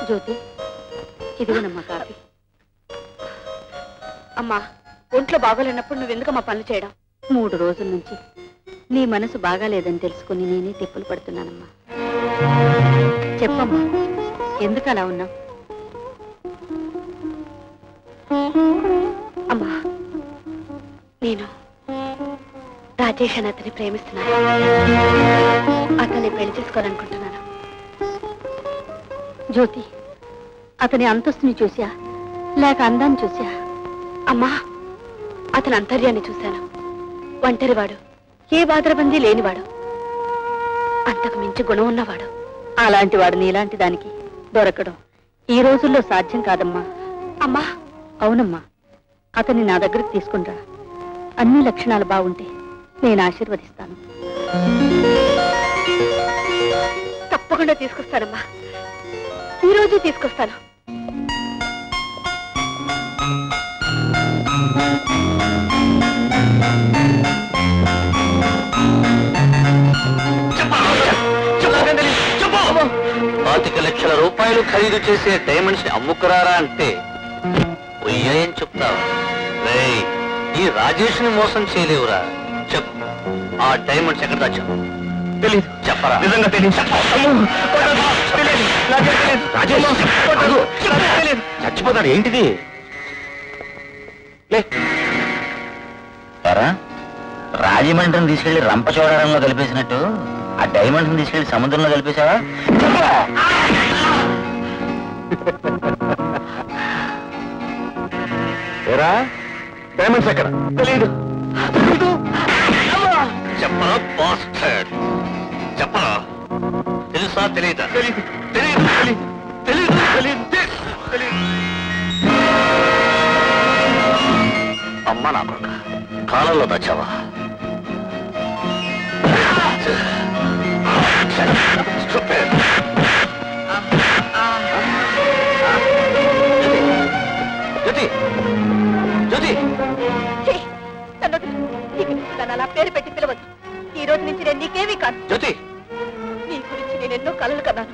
జ్యోతి, ఇదిగోనమ్మా coffee. అమ్మా, ఒంట్లో బాగోలేనప్పుడు నువ్వెందుకమ్మా పనులు చేయడం? 3 రోజుల నుంచి నీ మనసు బాగాలేదని తెలుసుకుని నేనే తిప్పులు పడుతున్నానమ్మా. చెప్పమ్మా, ఎందుకు అలా ఉన్నావు? అమ్మా, నేను రాజేష్ అని అతన్ని ప్రేమిస్తున్నాను. అతన్ని పెళ్లి చేసుకోవాలనుకుంటున్నాను. జ్యోతి, అతని అంతస్తుని చూసా లేక అందాన్ని చూసా? అమ్మా, అతని అంతర్యాన్ని చూశాను. ఒంటరివాడు, ఏ బాధరబందీ లేనివాడు, అంతకు మించి గుణం ఉన్నవాడు. అలాంటి వాడు నీలాంటి దానికి దొరకడం ఈ రోజుల్లో సాధ్యం కాదమ్మా. అమ్మా. అవునమ్మా, అతన్ని నా దగ్గరకు తీసుకునిరా. అన్ని లక్షణాలు బాగుంటే నేను ఆశీర్వదిస్తాను. తప్పకుండా తీసుకొస్తానమ్మా, ఈ రోజు తీసుకొస్తాను. ₹25 లక్షలు ఖరీదు చేసే డైమండ్స్ ని అమ్ముకురారా అంటే ఏం చెప్తావు? ఈ రాజేష్ ని మోసం చేయలేవురా. చెప్పు, ఆ డైమండ్స్ ఎక్కడ దాచావు? తెలీదు. చెప్పరా? నిజంగా తెలియదు. చచ్చిపోతాడు ఏంటిది? రాజమండ్రిని తీసుకెళ్లి రంపచోడవరంలో కలిపేసినట్టు ఆ డైమండ్స్ ని తీసుకెళ్లి సముద్రంలో కలిపేశావా? ఏరా, డైమండ్స్ ఎక్కడ? తెలీదు. చెప్పరా బాస్టర్డ్? చెప్పరా? తెలుసా తెలీదా? తెలీదు. తెలీదు. తెలీదు. తెలీదు. తెలీదు. అమ్మ నా కొడుక, కాలంలో దాచావా? జ్యోతి, జ్యోతి, అలా పేరు పెట్టి పిలవద్దు. ఈ రోజు నుంచి నేను నీకేమీ కాదు. జ్యోతి, నీ గురించి నేను ఎన్నో కలలు కన్నాను.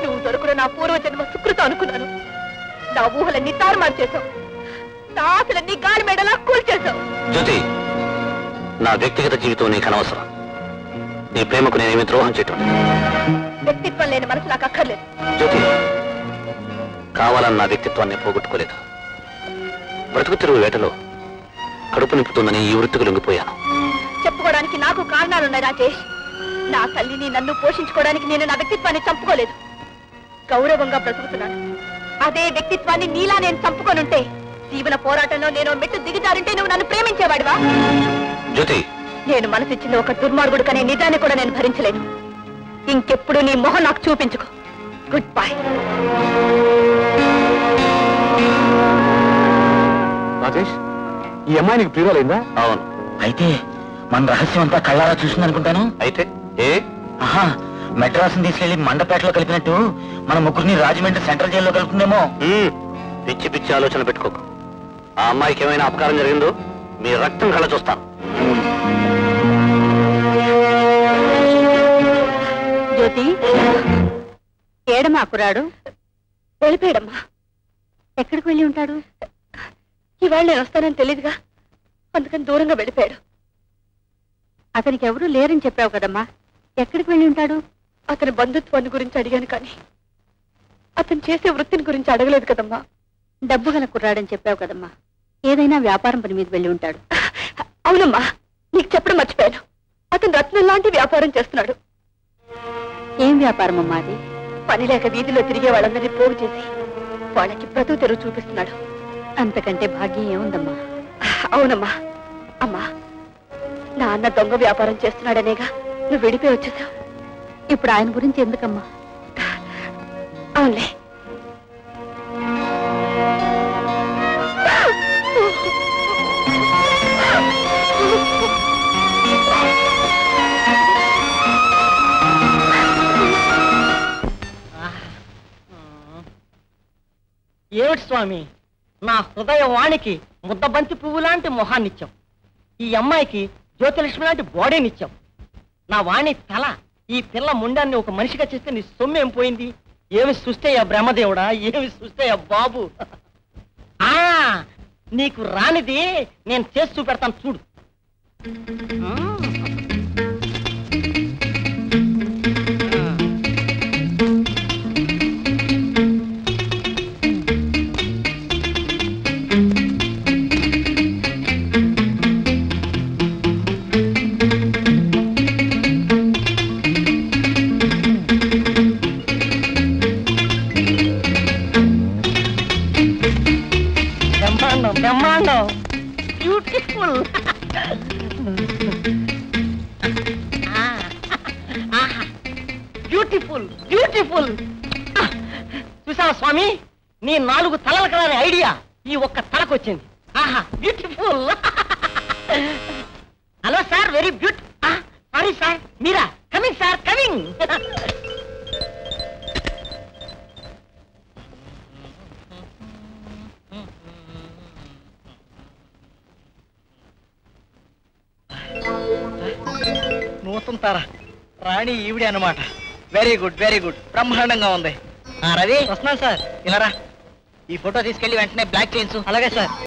నువ్వు దొరకడం నా పూర్వజన్మ సుకృతం అనుకున్నాను. నా ఊహలన్నీ తారుమారు చేశావు. నా ఆశలన్నీ గాలి మేడలా కూల్చేశావు. జ్యోతి, నా వ్యక్తిగత జీవితం నీకు అనవసరం. నీ ప్రేమకు నేనేమి ద్రోహం చేయటం. వ్యక్తిత్వం లేని మనసు నాకు అక్కర్లేదు. జ్యోతి, కావాలని నా వ్యక్తిత్వాన్ని పోగొట్టుకోలేదు. బ్రతుకు తిరుగు వేటలో కడుపు నింపుతుందని ఈ వృత్తికి లొంగిపోయాను. చెప్పుకోవడానికి నాకు కారణాలున్నాయి రాజేష్. నా తల్లిని నన్ను పోషించుకోవడానికి నేను నా వ్యక్తిత్వాన్ని చంపుకోలేదు. గౌరవంగా బ్రతుకుతున్నాను. అదే వ్యక్తిత్వాన్ని నీలా నేను చంపుకొనుంటే, జీవన పోరాటంలో నేను మెట్టు దిగజారుంటే నువ్వు నన్ను ప్రేమించేవాడివా? జ్యోతి, నేను మనసిచ్చిన ఒక దుర్మార్గుడు కనే నిజాన్ని కూడా నేను భరించలేను. ఇంకెప్పుడు నీ మొహం నాకు చూపించుకో. Good bye. రాజేష్, ఈ అమ్మాయి నీకు ప్రియురాలైందా? అవును. అయితే మన రహస్యం అంతా కళ్ళారా చూసిందనుకుంటాను. అయితే ఆహా, మెడ్రాస్ని తీసుకెళ్లి మండపేటలో కలిపినట్టు మన ముగ్గురిని రాజమండ్రి సెంట్రల్ జైల్లో కలుపుతుందేమో. పిచ్చి పిచ్చి ఆలోచన పెట్టుకోకు. ఆ అమ్మాయికి ఏమైనా అపకారం జరిగిందో మీ రక్తం కళ్ళ చూస్తాను. జ్యోతి, ఏడమా కురాడు? వెళ్ళిపోయాడమ్మా. ఎక్కడికి వెళ్ళి ఉంటాడు? ఇవాళ నేను వస్తానని తెలియదుగా, అందుకని దూరంగా వెళ్ళిపోయాడు. అతనికి ఎవరూ లేరని చెప్పావు కదమ్మా, ఎక్కడికి వెళ్ళి ఉంటాడు? అతని బంధుత్వాన్ని గురించి అడిగాను, కానీ అతను చేసే వృత్తిని గురించి అడగలేదు కదమ్మా. డబ్బు గల కుర్రాడని చెప్పావు కదమ్మా, ఏదైనా వ్యాపారం పని మీద వెళ్ళి ఉంటాడు. అవునమ్మా, నీకు చెప్పడం మర్చిపోయాను. అతను రత్నం లాంటి వ్యాపారం చేస్తున్నాడు. ఏం వ్యాపారం అమ్మా అది? పని లేక వీధిలో తిరిగే వాళ్ళందరినీ పోగు చేసి వాళ్ళకి బ్రతుకు తెరువు చూపిస్తున్నాడు. అంతకంటే భాగ్యం ఏముందమ్మా? అవునమ్మా. అమ్మా, నాన్న దొంగ వ్యాపారం చేస్తున్నాడనేగా నువ్వు విడిపోయి వచ్చేసావు. ఇప్పుడు ఆయన గురించి ఎందుకమ్మా? అవునులే. ఏమిటి స్వామి, నా హృదయ వాణికి ముద్దబంతి పువ్వు లాంటి మొహాన్నిచ్చాం. ఈ అమ్మాయికి జ్యోతిలక్ష్మి లాంటి బాడీనిచ్చాం. నా వాణి తల, ఈ పిల్ల ముండాన్ని ఒక మనిషిగా చేస్తే నీ సొమ్మేం పోయింది? ఏమి సృష్టయ్యా బ్రహ్మదేవుడా, ఏమి సృష్టయ్యా బాబు. ఆ నీకు రానిది నేను చేసి చూపెడతాను చూడు. బ్రహ్మాండం, బ్యూటిఫుల్. Beautiful beautiful. చూసావా స్వామి, నీ 4 తలల కలని ఐడియా ఈ ఒక్క తలకు వచ్చింది. ఆహా beautiful. Hello sir, very beautiful. Sorry sir, మీరా? Coming sir, coming. నూతన తార రాణి ఈవిడే అన్నమాట. వెరీ గుడ్, వెరీ గుడ్, బ్రహ్మాండంగా ఉంది. రవి వస్తున్నాను సార్. ఇలా రా, ఈ ఫోటో తీసుకెళ్లి వెంటనే బ్లాక్ చేయించు. అలాగే సార్.